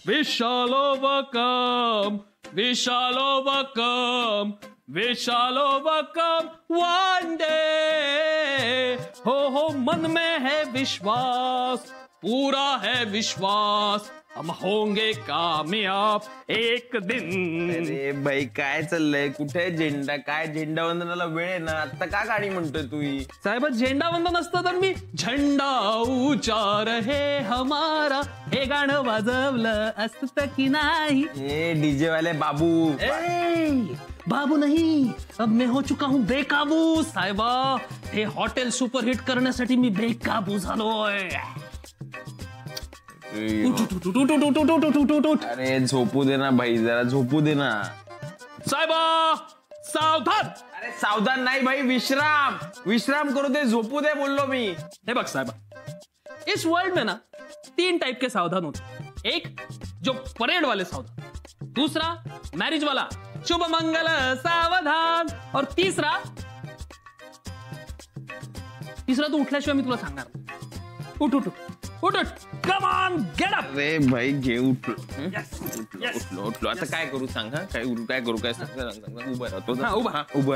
विशाल overcome, विशाल overcome, विशाल overcome one day. हो मन में है विश्वास, पूरा है विश्वास, हम होंगे कामयाब एक दिन. अरे भाई काय चाललंय? कुठे झेंडा? काय झेंडा वंदनाला वेळ आहे ना, आता का गाणी म्हणतोय तू? साहेब झेंडा वंदन असतं तर मी झेंडा ऊंचा रहे हमारा हे गाणं वाजवलं असतं की नाही. हे डीजे वाले बाबू. बाबू नहीं, अब मैं हो चुका हूँ बेकाबू. साहेबा हे हॉटेल सुपरहिट करण्यासाठी मी बेकाबू झालोय. अरे झोपू दे ना भाई, जरा झोपू दे ना. साहेबा सावधान. अरे सावधान नहीं भाई, विश्राम विश्राम करो दे, झोपू दे बोललो मी. हे बघ साहेबा, इस वर्ल्ड में ना 3 टाइप के सावधान होते. एक जो परेड वाले सावधान, दूसरा मैरिज वाला शुभ मंगल सावधान, और तीसरा तू उठल्याशिवाय मी तुला सांगणार. उठ उठ उठ उठ, कम ऑन गेट अप. अरे भाई घे, उठलो उठलो. आता काय करू सांग? काय करू? काय सांग? उभं राहतो. उभं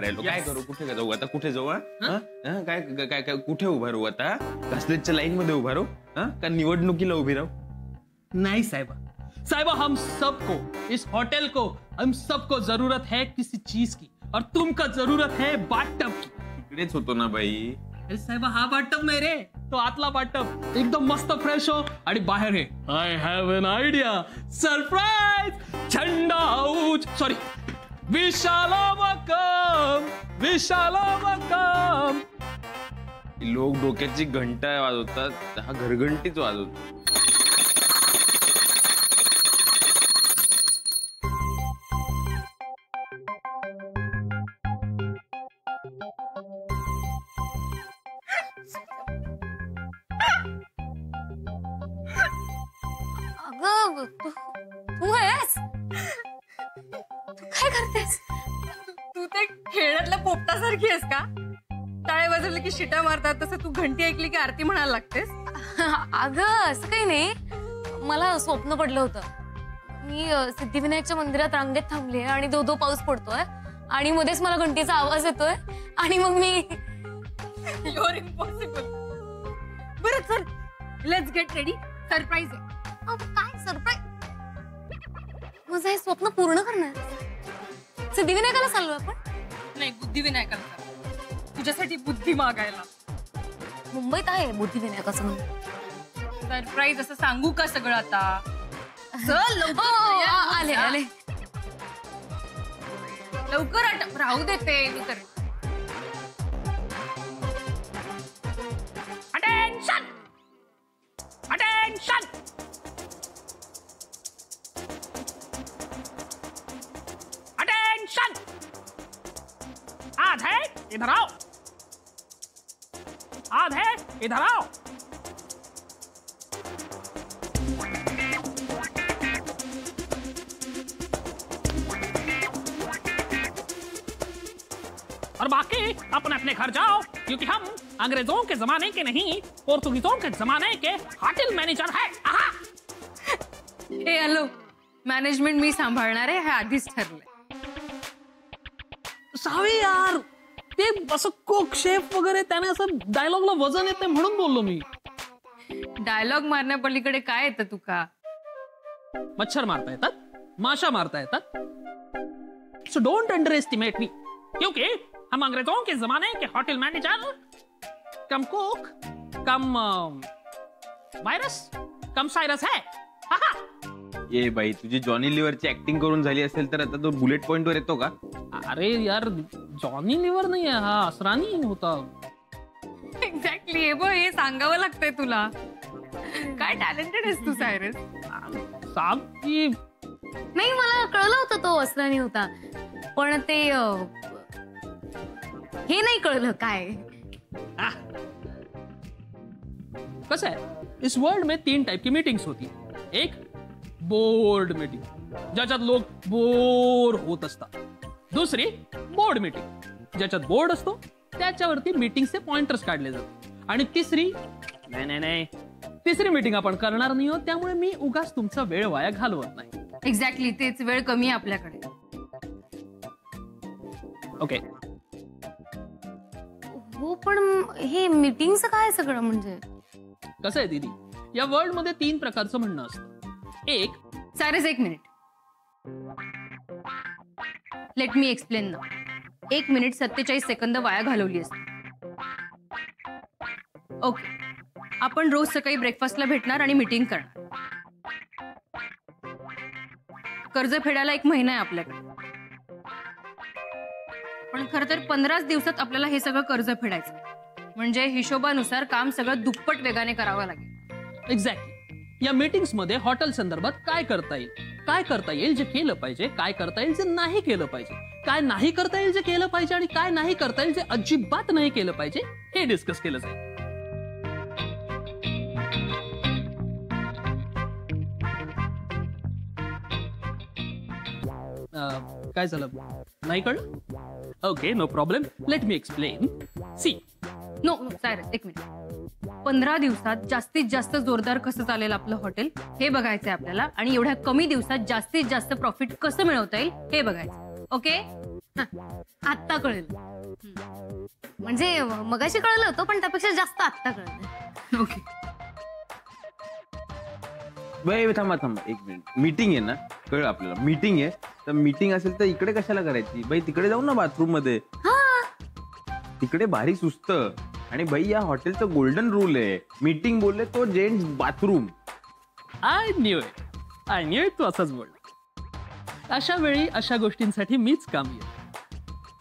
राहिलो. काय करू? कुठे जाऊ आता? कुठे जाऊ? काय काय काय कुठे उभा राहू आता? कास्टेजच्या लाईन मध्ये उभा राहू का निवडणुकीला उभी राहू? नहीं साहिबा, साहिबा हम सबको, इस होटल को, हम सबको जरूरत है किसी चीज की, और तुमको जरूरत है बाथटब की. इकडेच होतो ना भाई. अरे साहेबा हा बाथटब नाही रे, तो आतला बाथटब एकदम मस्त फ्रेश हो, आणि बाहेर आहे I have N idea, surprise झेंडा ऊंच, सॉरी विशाल overcome, विशाल overcome. लोक डोक्याची घंटा वाजवतात, हा घरघंटीच वाजवतो. तू आहेस? तू काय करतेस? तू ते खेळातल्या पोपटासारखी आहेस का? टाळे वाजवले की शिट्या मारतात तसं तू घंटी ऐकली की आरती म्हणायला लागतेस. अगं असं काही नाही, मला स्वप्न पडलं होतं. मी सिद्धिविनायकच्या मंदिरात रांगेत थांबले आणि दो पाऊस पडतोय आणि मध्येच मला घंटीचा आवाज येतोय आणि मग मी युअर इम्पॉसिबल. बरं चल, लेट्स गेट रेडी, सरप्राईज आहे. काय सरप्राईज? माझं हे स्वप्न पूर्ण करणार? सिद्धिविनायकाला चाललोय आपण? नाही, बुद्धिविनायकाला. तुझ्यासाठी बुद्धी मागायला. मुंबईत आहे बुद्धिविनायकाचं मंदिर. सरप्राईज असं सांगू का सगळं आता? चल लवकर. आले आले. लवकर आठ, राहू देते मी करेन. Attention, attention, attention. आज है इधर आओ, आज है इधर आओ. और बाकी अपने अपने घर जाओ, क्योंकि हम अंग्रेजों के जमाने के नहीं, पोर्तुगीजों के जमाने के होटल मैनेजर है. हे हॅलो, मॅनेजमेंट मी सांभाळणार आहे, हे आधीच ठरलंय. सावे यार, ते असं कोक शेफ वगैरे त्याने असं डायलॉगला वजन येते म्हणून बोललो मी. डायलॉग मारण्यापलीकडे काय येतं तुका? मच्छर मारता येतात, माशा मारता येतात. सो डोंट अंडर एस्टिमेट मी, क्योंकि हम अंग्रेजों के जमाने के होटल मैनेजर कम कुक कम वायरस कम सायरस है. ये भाई, तुझी जॉनी लिव्हरची ऍक्टिंग करून झाली असेल तर आता तो बुलेट पॉइंट वर येतो का? अरे यार, जॉनी लिव्हर नाही आहे हा, असरानी होता. एक्झॅक्टली. हे सांगावं लागतंय तुला. काय टॅलेंटेड आहेस तू सायरस. साब की नाही, मला कळलं होतं तो असरानी होता, पण ते हे नाही कळलं काय. कसं आहे, इस वर्ल्ड में 3 टाइप की मीटिंग्स होती. एक बोर्ड मीटिंग, ज्याच्यात लोक बोर होत असतात. दुसरी बोर्ड मीटिंग, ज्याच्यात बोर्ड असतो त्याच्यावरती मीटिंगचे पॉइंटर्स काढले जातात. आणि तिसरी, नाही तिसरी मीटिंग आपण करणार नाही आहोत, त्यामुळे मी उगाच तुमचा वेळ वाया घालवत नाही. एक्झॅक्टली, तेच वेळ कमी आहे आपल्याकडे. ओके. हो पण हे मीटिंगचं काय सगळं म्हणजे? कसं आहे दीदी, या वर्ल्ड मध्ये 3 प्रकारचं म्हणणं असतं. एक, सायरस एक मिनिट, लेट मी एक्सप्लेन ना. 1 मिनिट 47 सेकंद वाया घालवली असते. ओके, आपण रोज सकाळी ब्रेकफास्टला भेटणार आणि मीटिंग करणार. कर्ज फेडायला 1 महिना आहे आपल्याकडे, पण खरं तर 15 दिवसात आपल्याला हे सगळं कर्ज फेडायचं. म्हणजे हिशोबानुसार काम सगळं दुप्पट वेगाने करावं लागेल. एक्झॅक्टली. या मीटिंग्स मध्ये हॉटेल संदर्भात काय करता येईल, काय करता येईल जे केलं पाहिजे, काय करता येईल जे नाही केलं पाहिजे, काय नाही करता येईल जे केलं पाहिजे, आणि काय नाही करता येईल जे अजिबात नाही केलं पाहिजे, हे डिस्कस केलं जाईल. काय झालं, नाही कळलं? Okay, no problem, let me explain. See, no Cyrus एक मिनिट. 15 दिवसात जास्तीत जास्त जोरदार कसं चालेल आपलं हॉटेल हे बघायचंय आपल्याला, आणि एवढ्या कमी दिवसात जास्तीत जास्त प्रॉफिट कसं मिळवता येईल हे बघायचं. ओके, आत्ता कळेल. म्हणजे मगाशी कळलं होतं, पण त्यापेक्षा जास्त आत्ता कळलं. ओके. बाई थांबा 1 मिनिट. मीटिंग आहे ना, कळ आपल्याला मीटिंग आहे, तर मीटिंग असेल तर इकडे कशाला करायची बाई? तिकडे जाऊ ना बाथरूम मध्ये, तिकडे भारी सुस्त. आणि बाई या हॉटेलचं गोल्डन रूल आहे, मीटिंग बोलले तो gents bathroom. I knew it, तू असंच बोल. अशा वेळी अशा गोष्टींसाठी मीच काम येईल.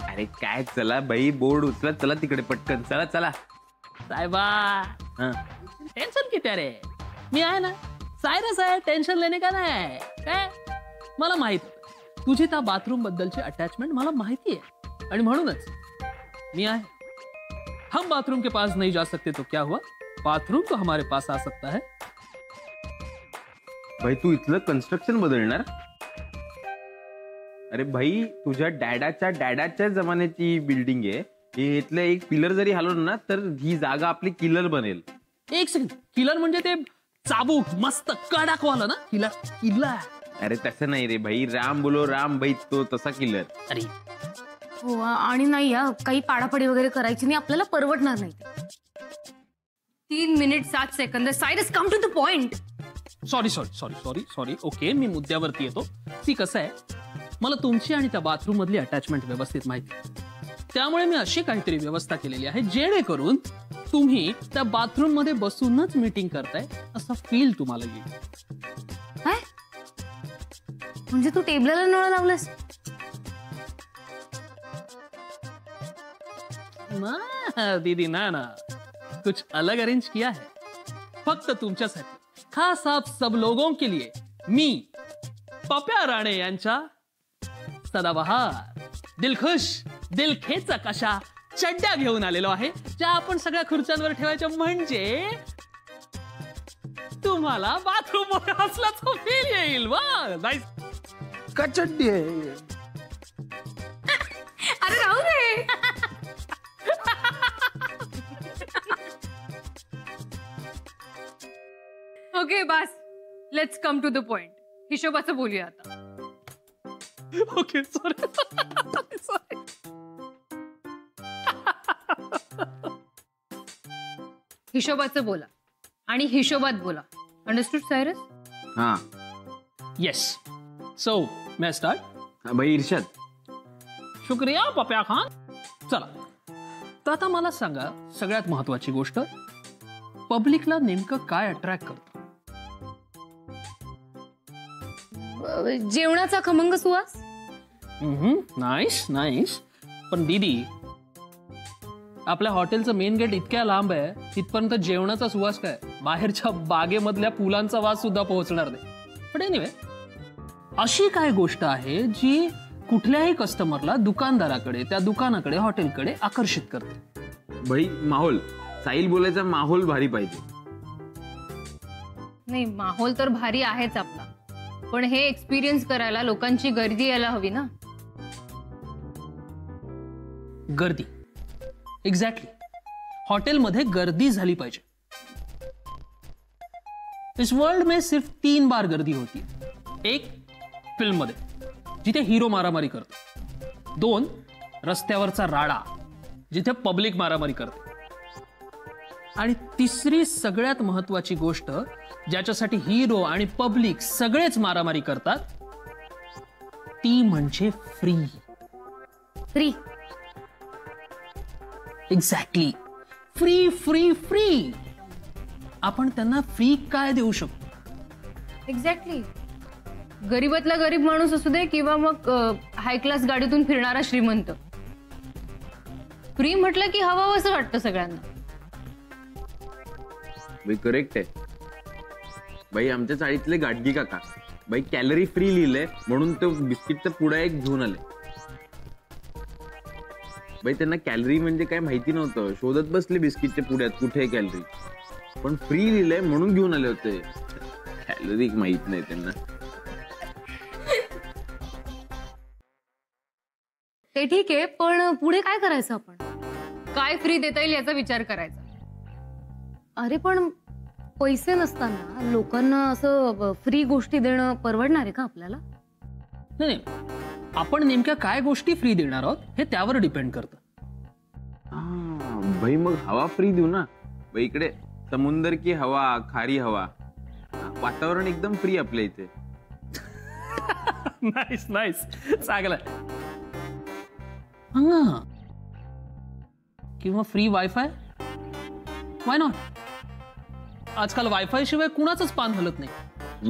अरे काय, चला बाई बोर्ड उचला, चला तिकडे पटकन, चला चला. साहेबा, टेन्शन किती रे, मी आहे ना. सायरस आहे, टेन्शन लेणे का नाही. काय मला माहित, तुझी त्या बाथरूम बद्दलची अटॅचमेंट मला माहिती आहे, आणि म्हणूनच मी आहे. हम बाथरूम के पास नहीं जा सकते तो क्या हुआ, बाथरूम तो हमारे पास आ सकता है. भाई तू इथलं कन्स्ट्रक्शन बदलणार? अरे भाई, तुझ्या डॅडाच्या जमान्याची बिल्डिंग आहे. हे इथलं एक पिलर जरी हलवलं ना, तर ही जागा आपली किलर बनेल. एक सेकंड, किलर म्हणजे ते चाबूक मस्त कडाकवाला ना, किल्ला. अरे तसं नाही रे भाई, राम बोलो राम भाई, तो तसा किलर. अरे हो, आणि नाही या काही पाडापाडी वगैरे करायची नाही, आपल्याला परवडणार नाही. 3 minute 7 second. Cyrus, come to the point. Sorry. Okay, मी मुद्द्यावरती येतो. ती कसं आहे, मला तुमची आणि त्या बाथरूम मधली अटॅचमेंट व्यवस्थित माहिती, त्यामुळे मी अशी काहीतरी व्यवस्था केलेली आहे जेणेकरून तुम्ही त्या बाथरूम मध्ये बसूनच मीटिंग करताय असं फील तुम्हाला येईल. काय म्हणजे तू टेबलाला नळ लावलंस? ना दीदी, ना कुछ अलग अरेंज किया है, फक्त तुमच्यासाठी, खास आप सब लोगों के लिए मी पप्या राणे यांच्या सदाबहार, दिलखुश, दिलखेचक अशा चड्ड्या घेऊन आलेलो आहे, ज्या आपण सगळ्या खुर्च्यांवर ठेवायच्या, म्हणजे तुम्हाला बाथरूम मध्ये असल्याचं फील येईल. वा, का चड्डी आहे? अरे राहू दे. ओके बस, let's come to the point. हिशोबाचं बोलूया आता. Okay, sorry. हिशोबाचं बोला आणि हिशोबात बोला. Understood Cyrus? हा, येस. सो मैं स्टार्ट. भाई इर्शाद. शुक्रिया पप्या खान. चला, तर आता मला सांगा, सगळ्यात महत्वाची गोष्ट, पब्लिकला नेमकं काय अट्रॅक्ट करतं? जेवणाचा खमंग सुवास. नाईस. पण दीदी, आपल्या हॉटेलचं मेन गेट इतक्या लांब आहे, तिथपर्यंत जेवणाचा सुवास काय, बाहेरच्या बागेमधल्या फुलांचा वास सुद्धा पोहोचणार नाही. पण एनिवे, अशी काय गोष्ट आहे जी कुठल्याही कस्टमरला दुकानदाराकडे, त्या दुकानाकडे, हॉटेलकडे आकर्षित करते? भाई माहोल. साहिल बोलायचा माहोल भारी पाहिजे. नाही, माहोल तर भारी आहेच आपला, पण हे एक्सपिरियन्स करायला लोकांची गर्दी यायला हवी ना. गर्दी, एक्झॅक्टली. हॉटेलमध्ये गर्दी झाली पाहिजे. इस वर्ल्ड में सिर्फ 3 बार गर्दी होती है. एक, फिल्म मध्ये जिथे हिरो मारामारी करतो. 2, रस्त्यावरचा राडा जिथे पब्लिक मारामारी करते. आणि तिसरी सगळ्यात महत्वाची गोष्ट ज्याच्यासाठी हिरो आणि पब्लिक सगळेच मारामारी करतात ती म्हणजे free. Free. Exactly. Free free free. आपण त्यांना फ्री काय देऊ शकतो? एक्झॅक्टली. गरीबातला गरीब माणूस असू दे किंवा मग हाय क्लास गाडीतून फिरणारा श्रीमंत, फ्री म्हटलं की हवं असं वाटतं सगळ्यांना. बाई करेक्ट आहे बाई. आमच्या चाळीतले गाडगी काका बाई कॅलरी फ्री लिहिलंय म्हणून तो बिस्किटचा पुडा एक घेऊन आले. बाई त्यांना कॅलरी म्हणजे काय माहिती नव्हतं, शोधत बसले बिस्किटच्या पुड्यात कुठे कॅलरी, पण फ्री लिहिलंय म्हणून घेऊन आले होते. कॅलरी माहित नाही त्यांना. ते ठीक आहे, पण पुढे काय करायचं? आपण काय फ्री देता येईल याचा विचार करायचा. अरे पण पैसे नसताना लोकांना असं फ्री गोष्टी देणं परवडणार आहे का आपल्याला? नाही, आपण नेमक्या काय गोष्टी फ्री देणार आहोत हे त्यावर डिपेंड करतं. भाई मग हवा फ्री देऊ ना. बाई इकडे समुंदर की हवा, खारी हवा, वातावरण एकदम फ्री आपल्या इथे. नाईस नाईस, चांगलं. किंवा फ्री वायफाय. Why not? आजकाल वायफाय शिवाय कुणाचंच पान हलत नाही.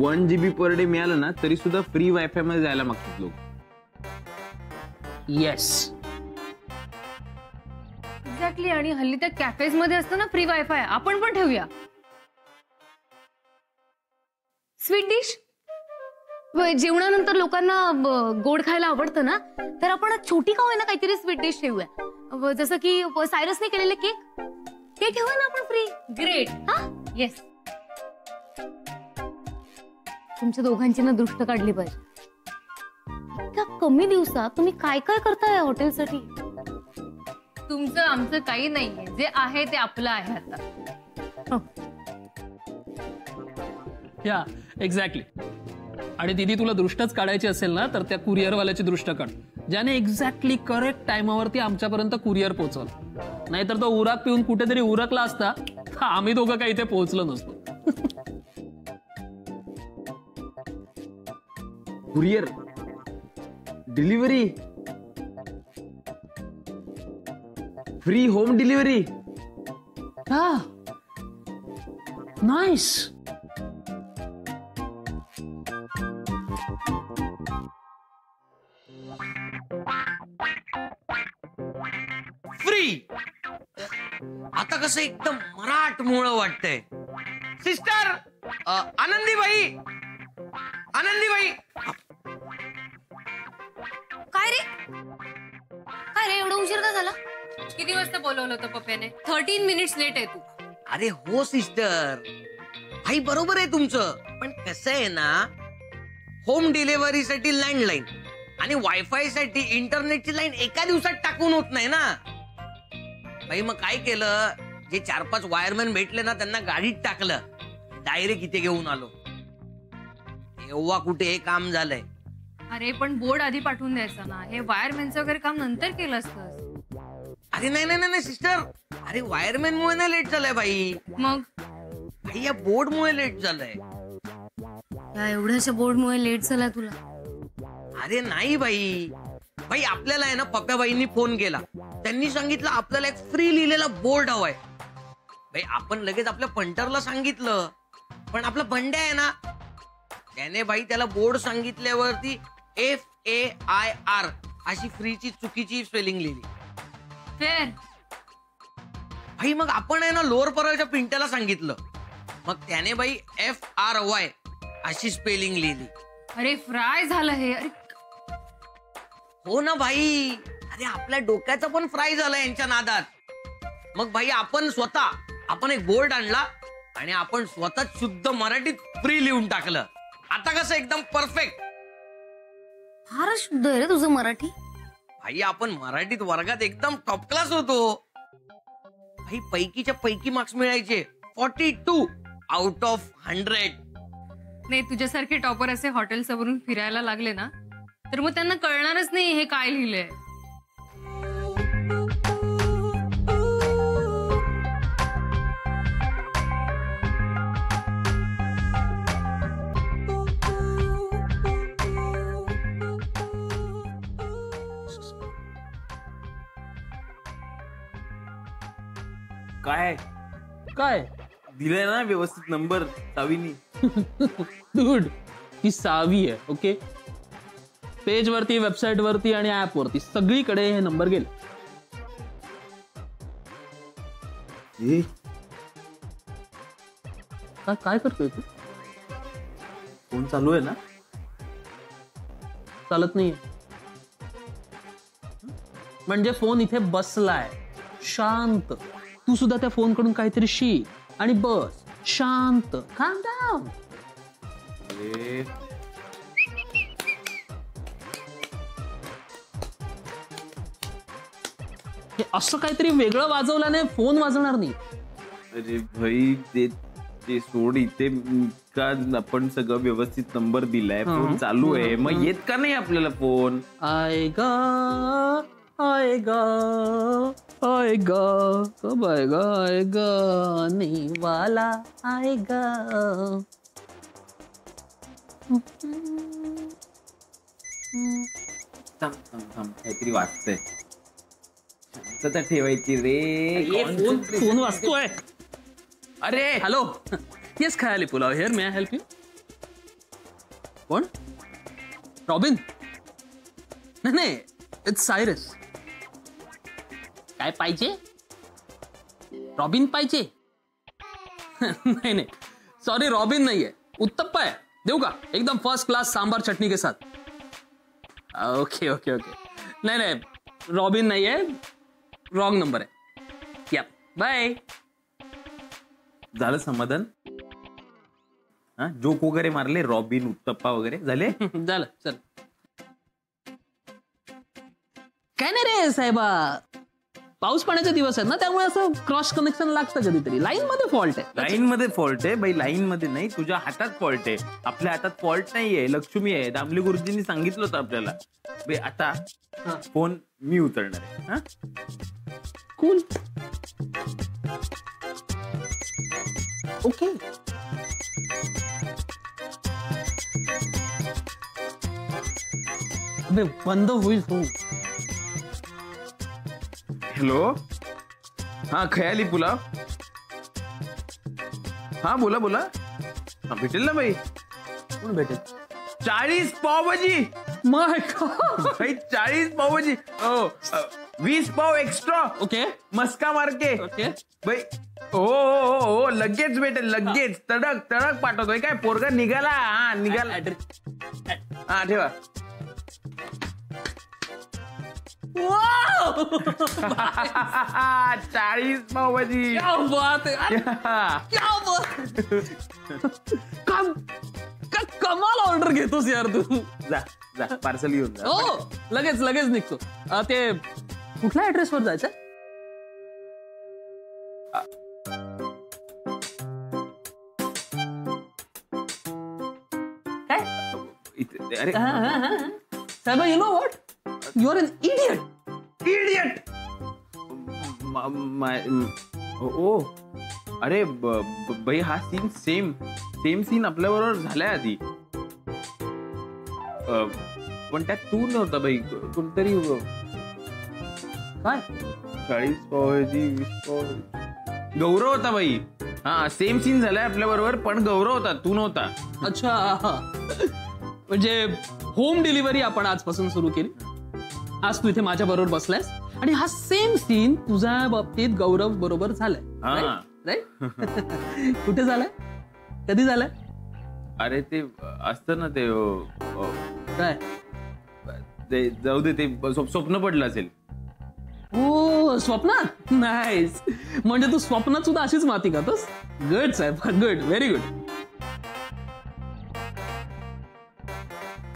1 GB पर डे मिळालं ना तरी सुद्धा फ्री वायफाय मध्ये जायला मागतात लोक. Yes exactly. आणि हल्ली त्या कॅफेज मध्ये असतं ना फ्री वायफाय, आपण पण ठेवूया. Sweet dish. जेवणानंतर लोकांना गोड खायला आवडतं ना, तर आपण छोटी का होईना काहीतरी स्वीट डिश ठेवूया. जसं की सायरसने केलेले केक, ते ठेवूया ना आपण फ्री. ग्रेट. हा येस. तुमच्या दोघांची ना दृष्ट काढली पाहिजे. त्या कमी दिवसात तुम्ही काय काय करताय हॉटेलसाठी? तुमचं आमचं काही नाहीये, जे आहे ते आपलं आहे आता. या एक्झॅक्टली. आणि दीदी तुला दृष्टच काढायची असेल ना तर त्या कुरिअरवाल्याची दृष्ट काढ, ज्याने एक्झॅक्टली करेक्ट टाइमावरती आमच्यापर्यंत कुरिअर पोहोचवलं. नाहीतर तो उराक पिऊन कुठेतरी उरकला असता, आम्ही दोघं काही इथे पोहोचलो नसतो. Courier delivery, free home delivery. हा नाईस. फ्री. आता कसं एकदम मराठमोळं वाटतंय. सिस्टर आनंदीबाई, आनंदीबाई. काय रे? काय रे, एवढा उशीर का झाला? किती वाजता बोलवलं होतं पप्प्याने? 13 मिनिट्स लेट आहे तू. अरे हो सिस्टर, भाई बरोबर आहे तुमचं, पण कसं आहे ना, होम डिलिव्हरीसाठी लँडलाईन आणि वायफाय साठी इंटरनेटची लाईन एका दिवसात टाकून होत नाही ना. भाई मग काय केलं, जे 4-5 वायरमॅन भेटले ना त्यांना गाडीत टाकलं, डायरेक्ट इथे घेऊन आलो. तेव्हा कुठे हे काम झालंय. अरे पण बोर्ड आधी पाठवून द्यायचा ना, हे वायरमॅनचं वगैरे काम नंतर केलं असतं. अरे नाही नाही नाही सिस्टर, अरे वायरमॅन मुळे ना लेट झालंय भाई. मग भाई या बोर्ड मुळे लेट झालंय. या एवढ्याशा बोर्डमुळे लेट झाला तुला? अरे नाही भाई, भाई आपल्याला आहे ना पप्प्याबाईंनी फोन केला, त्यांनी सांगितलं आपल्याला एक फ्री लिहिलेला बोर्ड हवाय. भाई आपण लगेच आपल्या पंटरला सांगितलं, पण आपला बंड्या आहे ना, त्याने भाई त्याला बोर्ड सांगितल्यावरती FAIR अशी फ्रीची चुकीची स्पेलिंग लिहिली. फेर. भाई मग आपण आहे ना लोअर परळच्या पिंट्याला सांगितलं, मग त्याने भाई FRY अशी स्पेलिंग लिहिली. अरे फ्राय झालं हे. अरे हो ना भाई, अरे आपल्या डोक्याचं पण फ्राय झालं यांच्या नादात. मग भाई आपण एक बोर्ड आणला आणि आपण स्वतः शुद्ध मराठीत फ्री लिहून टाकलं. आता कसं एकदम परफेक्ट. फारच शुद्ध आहे रे तुझं मराठी. भाई आपण मराठीत वर्गात एकदम टॉप क्लास होतो. भाई पैकीच्या पैकी मार्क्स मिळायचे 42 आउट ऑफ 100. नाही, तुझ्यासारखे टॉपर असे हॉटेल समोरून फिरायला लागले ना तर मग त्यांना कळणारच नाही हे काय लिहिलंय. काय काय दिलंय ना व्यवस्थित नंबर सावीनी. डूड, ही 6वी आहे. ओके, पेज वरती, वेबसाईट वरती आणि ऍप वरती सगळीकडे हे नंबर गेले. काय करतोय तू? फोन चालू आहे ना? चालत नाहीये म्हणजे फोन इथे बसलाय शांत. तू सुद्धा त्या फोन कडून काहीतरी शिक आणि बस शांत. calm down. हे असं काहीतरी वेगळं वाजवल्याने फोन वाजवणार नाही. अरे भाई ते सोड, इथे का आपण सगळं व्यवस्थित नंबर दिलाय, फोन चालू आहे, मग येत का नाही आपल्याला फोन? आएगा आएगा आएगा कब आएगा आएगा आने वाला आएगा. काहीतरी वाचतंय. शांतता ठेवायची रे. फोन वाजतोय. अरे hello, yes Khayali Pulao here. May I help you? कोण? रॉबिन? नाही, इट्स सायरस. काय पाहिजे? रॉबिन पाहिजे? नाही, सॉरी, रॉबिन नाहीये, उत्तप्पा आहे. देऊ का? एकदम फर्स्ट क्लास सांबार चटणी के साथ. Okay okay okay. नाही, रॉबिन नाहीये, रॉंग नंबर आहे. या बाय. झालं समाधान? हा, जोक वगैरे मारले, रॉबिन, उत्तप्पा वगैरे झाले? झालं, चल. काय नाही रे साहेबा, पाऊस पाण्याचे दिवस आहेत ना, त्यामुळे असं क्रॉस कनेक्शन लागतं कधीतरी. लाईन मध्ये फॉल्ट आहे. लाईन मध्ये फॉल्ट आहे बाई, लाईन मध्ये नाही, तुझ्या हातात फॉल्ट आहे. आपल्या हातात फॉल्ट नाहीये, लक्ष्मी आहे. दामले गुरुजींनी सांगितलं होतं आपल्याला. बे आता फोन मी उचलणार आहे. हा, कूल. ओके. अबे बंद होईल फोन. हॅलो, हा खयाली पुलाव. हा बोला बोला. हा भेटेल ना बाई? कोण भेटेल? 40 पावभाजी. माय गॉड. भाई 40 पावभाजी. हो, 20 पाव एक्स्ट्रा. ओके मस्का मार्के. ओके. बाई हो, लगेच भेटेल, लगेच. तडक तडक पाठवतोय. काय पोरगा निघाला? हा निघाला. हा ठेवा. 40 पावभाजी. क्या बात है, अरे, क्या बात. काय कमाल ऑर्डर घेतोस यार तू. जा जा, पार्सल घेऊन जा. हो, लगेच निघतो. ते कुठल्या ऍड्रेसवर जायचं? इथे. अरे साहेब, you know what, you are an idiot. Idiot. ओ, अरे भाई, हा सीन सेम सीन आपल्या बरोबर झालाय आधी. पण त्यात तू नव्हता बाई, कोणतरी. काय 40 पावभाजी, 20 पाव. गौरव होता बाई. हा, सेम सीन झालाय आपल्या बरोबर, पण गौरव होता, तू नव्हता. अच्छा, म्हणजे होम डिलिव्हरी आपण आजपासून सुरू केली. आज तू इथे माझ्या बरोबर बसलायस आणि हा सेम सीन तुझ्या बाबतीत गौरव बरोबर झालाय. राईट? कुठे झालाय? कधी झालाय? अरे ते असतं ना, ते काय ते जाऊ दे, ते स्वप्न पडलं असेल. हो, स्वप्नात. नाईस. म्हणजे तू स्वप्नात सुद्धा अशीच माती खातोस. गुड साहेब, गुड, व्हेरी गुड.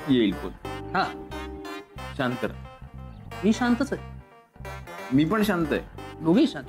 येईल कोण? हा, शांत राहा. मी शांतच आहे. मी पण शांत आहे. दोघेही शांत.